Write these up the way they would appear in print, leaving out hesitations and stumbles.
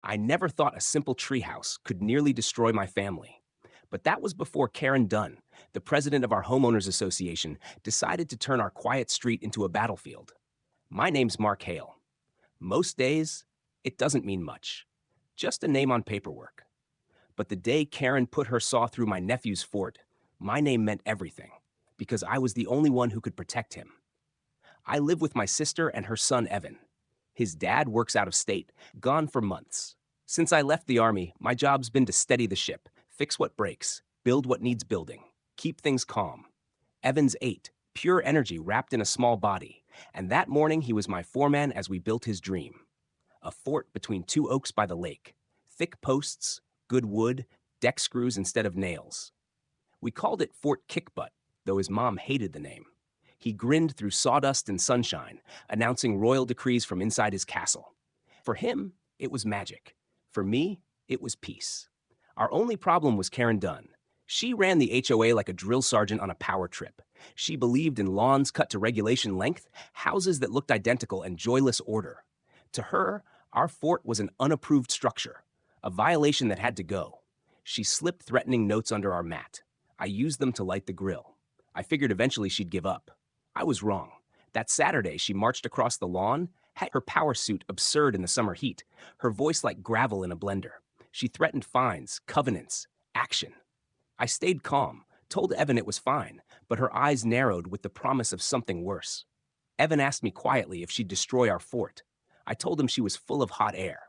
I never thought a simple treehouse could nearly destroy my family. But that was before Karen Dunn, the president of our homeowners association, decided to turn our quiet street into a battlefield. My name's Mark Hale. Most days, it doesn't mean much. Just a name on paperwork. But the day Karen put her saw through my nephew's fort, my name meant everything, because I was the only one who could protect him. I live with my sister and her son Evan. His dad works out of state, gone for months. Since I left the Army, my job's been to steady the ship, fix what breaks, build what needs building, keep things calm. Evan's 8, pure energy wrapped in a small body, and that morning he was my foreman as we built his dream. A fort between two oaks by the lake, thick posts, good wood, deck screws instead of nails. We called it Fort Kickbutt, though his mom hated the name. He grinned through sawdust and sunshine, announcing royal decrees from inside his castle. For him, it was magic. For me, it was peace. Our only problem was Karen Dunn. She ran the HOA like a drill sergeant on a power trip. She believed in lawns cut to regulation length, houses that looked identical, and joyless order. To her, our fort was an unapproved structure, a violation that had to go. She slipped threatening notes under our mat. I used them to light the grill. I figured eventually she'd give up. I was wrong. That Saturday, she marched across the lawn, had her power suit absurd in the summer heat, her voice like gravel in a blender. She threatened fines, covenants, action. I stayed calm, told Evan it was fine, but her eyes narrowed with the promise of something worse. Evan asked me quietly if she'd destroy our fort. I told him she was full of hot air.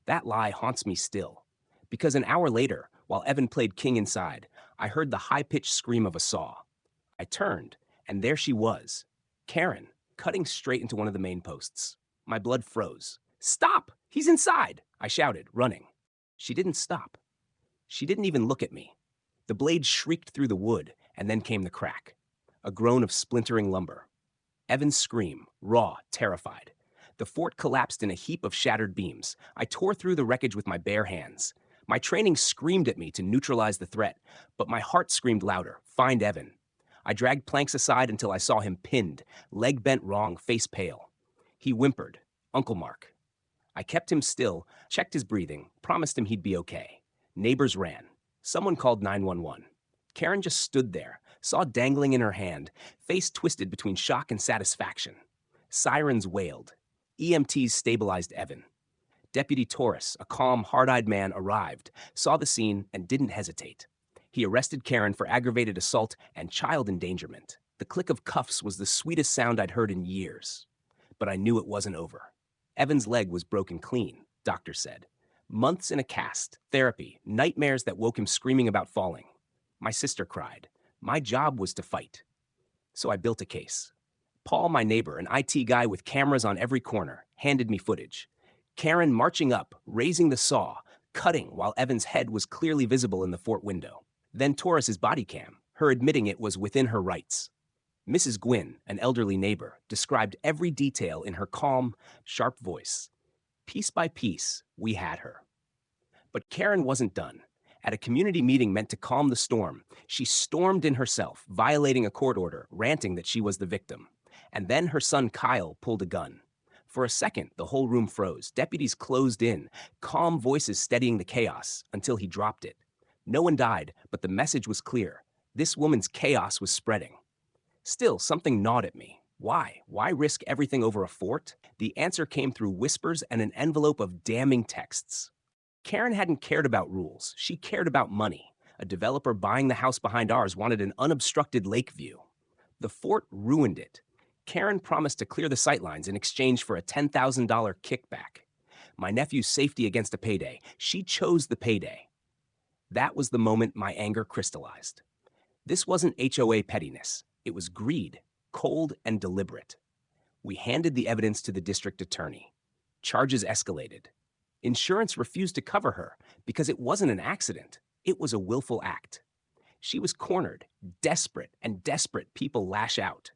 That lie haunts me still, because an hour later, while Evan played king inside, I heard the high-pitched scream of a saw. I turned, and there she was, Karen, cutting straight into one of the main posts. My blood froze. "Stop! He's inside!" I shouted, running. She didn't stop. She didn't even look at me. The blade shrieked through the wood, and then came the crack. A groan of splintering lumber. Evan's scream, raw, terrified. The fort collapsed in a heap of shattered beams. I tore through the wreckage with my bare hands. My training screamed at me to neutralize the threat, but my heart screamed louder, "Find Evan." I dragged planks aside until I saw him pinned, leg bent wrong, face pale. He whimpered, "Uncle Mark." I kept him still, checked his breathing, promised him he'd be okay. Neighbors ran. Someone called 911. Karen just stood there, saw dangling in her hand, face twisted between shock and satisfaction. Sirens wailed. EMTs stabilized Evan. Deputy Torres, a calm, hard-eyed man, arrived, saw the scene, and didn't hesitate. He arrested Karen for aggravated assault and child endangerment. The click of cuffs was the sweetest sound I'd heard in years. But I knew it wasn't over. Evan's leg was broken clean, doctor said. Months in a cast, therapy, nightmares that woke him screaming about falling. My sister cried. My job was to fight. So I built a case. Paul, my neighbor, an IT guy with cameras on every corner, handed me footage. Karen marching up, raising the saw, cutting while Evan's head was clearly visible in the fort window. Then Torres's body cam, her admitting it was within her rights. Mrs. Gwynn, an elderly neighbor, described every detail in her calm, sharp voice. Piece by piece, we had her. But Karen wasn't done. At a community meeting meant to calm the storm, she stormed in herself, violating a court order, ranting that she was the victim. And then her son Kyle pulled a gun. For a second, the whole room froze. Deputies closed in, calm voices steadying the chaos, until he dropped it. No one died, but the message was clear. This woman's chaos was spreading. Still, something gnawed at me. Why? Why risk everything over a fort? The answer came through whispers and an envelope of damning texts. Karen hadn't cared about rules. She cared about money. A developer buying the house behind ours wanted an unobstructed lake view. The fort ruined it. Karen promised to clear the sightlines in exchange for a $10,000 kickback. My nephew's safety against a payday. She chose the payday. That was the moment my anger crystallized. This wasn't HOA pettiness. It was greed, cold and deliberate. We handed the evidence to the district attorney. Charges escalated. Insurance refused to cover her because it wasn't an accident. It was a willful act. She was cornered, desperate, and desperate people lash out.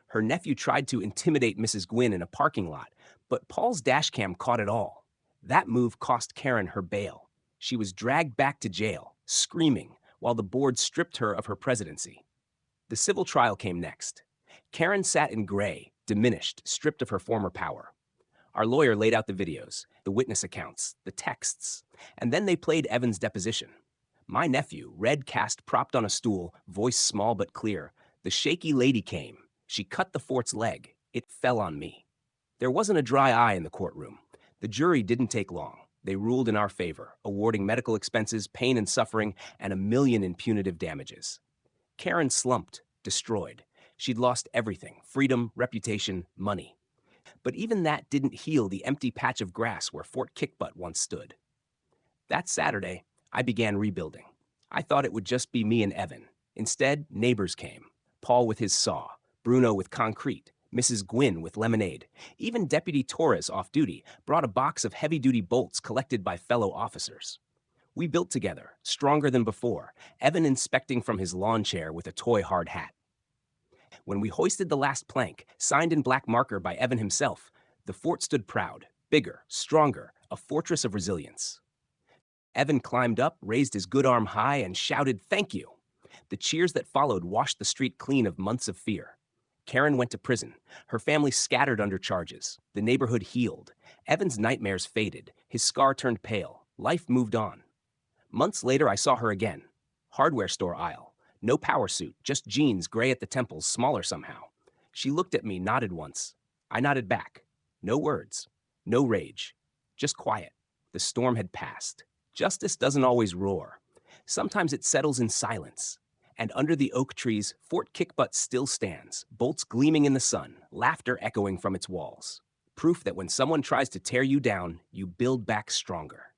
Her nephew tried to intimidate Mrs. Gwynn in a parking lot, but Paul's dashcam caught it all. That move cost Karen her bail. She was dragged back to jail, screaming, while the board stripped her of her presidency. The civil trial came next. Karen sat in gray, diminished, stripped of her former power. Our lawyer laid out the videos, the witness accounts, the texts, and then they played Evan's deposition. My nephew, red cast propped on a stool, voice small but clear. The shaky lady came. She cut the fort's leg. It fell on me. There wasn't a dry eye in the courtroom. The jury didn't take long. They ruled in our favor, awarding medical expenses, pain and suffering, and $1 million in punitive damages. Karen slumped, destroyed. She'd lost everything: freedom, reputation, money. But even that didn't heal the empty patch of grass where Fort Kickbutt once stood. That Saturday, I began rebuilding. I thought it would just be me and Evan. Instead, neighbors came. Paul with his saw, Bruno with concrete, Mrs. Gwynn with lemonade. Even Deputy Torres, off duty, brought a box of heavy-duty bolts collected by fellow officers. We built together, stronger than before, Evan inspecting from his lawn chair with a toy hard hat. When we hoisted the last plank, signed in black marker by Evan himself, the fort stood proud, bigger, stronger, a fortress of resilience. Evan climbed up, raised his good arm high, and shouted, "Thank you." The cheers that followed washed the street clean of months of fear. Karen went to prison. Her family scattered under charges. The neighborhood healed. Evan's nightmares faded. His scar turned pale. Life moved on. Months later, I saw her again. Hardware store aisle. No power suit, just jeans, gray at the temples, smaller somehow. She looked at me, nodded once. I nodded back. No words. No rage. Just quiet. The storm had passed. Justice doesn't always roar. Sometimes it settles in silence. And under the oak trees, Fort Kickbutt still stands, bolts gleaming in the sun, laughter echoing from its walls. Proof that when someone tries to tear you down, you build back stronger.